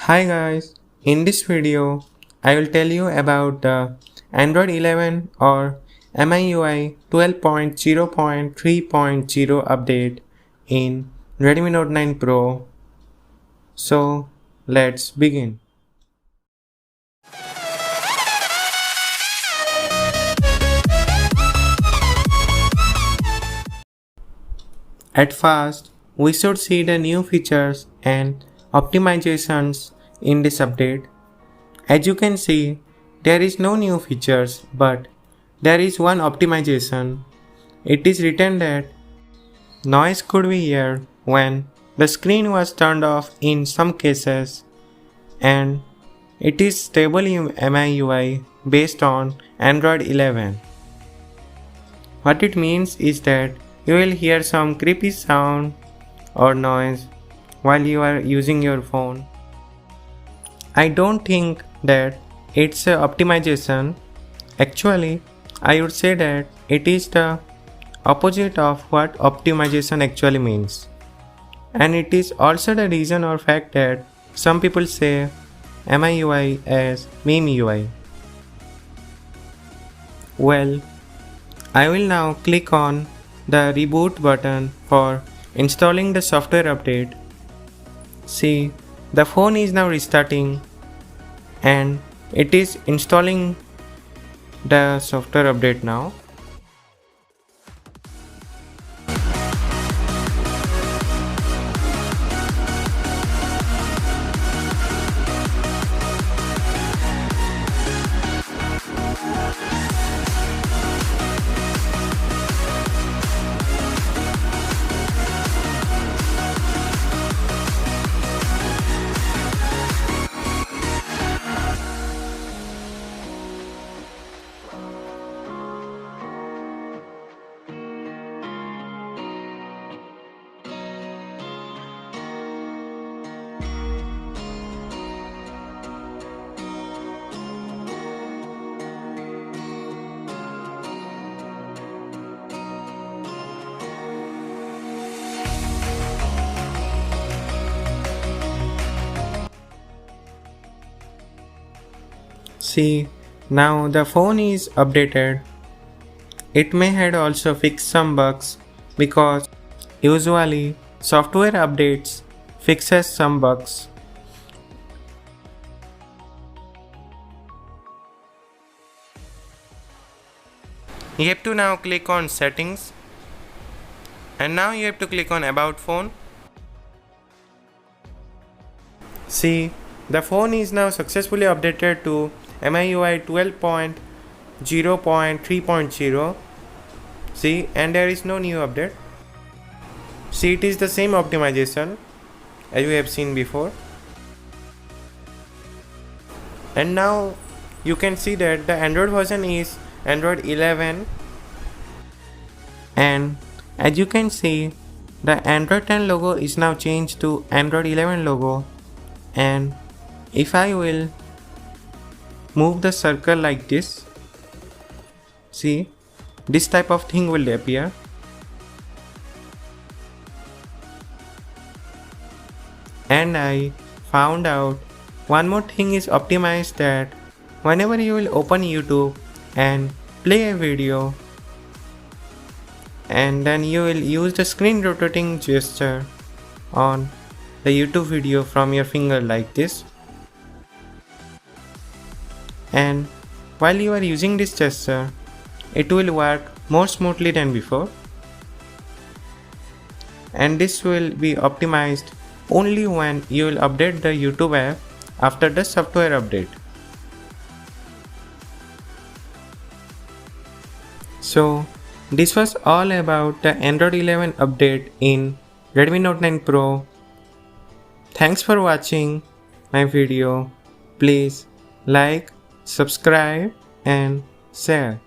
Hi guys, in this video I will tell you about the Android 11 or MIUI 12.0.3.0 update in Redmi Note 9 Pro. So let's begin. At first, we should see the new features and optimizations in this update. As you can see, there is no new features, but there is one optimization. It is written that noise could be heard when the screen was turned off in some cases, and it is stable in MIUI based on Android 11. What it means is that you will hear some creepy sound or noise while you are using your phone. I don't think that it's a optimization. Actually, I would say that it is the opposite of what optimization actually means. And it is also the reason or fact that some people say MIUI as meme UI. Well, I will now click on the reboot button for installing the software update. See, the phone is now restarting and it is installing the software update now. See, now the phone is updated. It may had also fixed some bugs because usually software updates fixes some bugs. You have to now click on settings and now you have to click on about phone. See, the phone is now successfully updated to MIUI 12.0.3.0. See, and there is no new update. See, it is the same optimization as we have seen before. And now you can see that the Android version is Android 11. And as you can see, the Android 10 logo is now changed to Android 11 logo. And if I will move the circle like this, see, this type of thing will appear. And I found out one more thing is optimized, that whenever you will open YouTube and play a video, and then you will use the screen rotating gesture on the YouTube video from your finger like this. And while you are using this gesture, it will work more smoothly than before. And this will be optimized only when you will update the YouTube app after the software update. So this was all about the Android 11 update in Redmi Note 9 Pro. Thanks for watching my video. Please like, subscribe and share.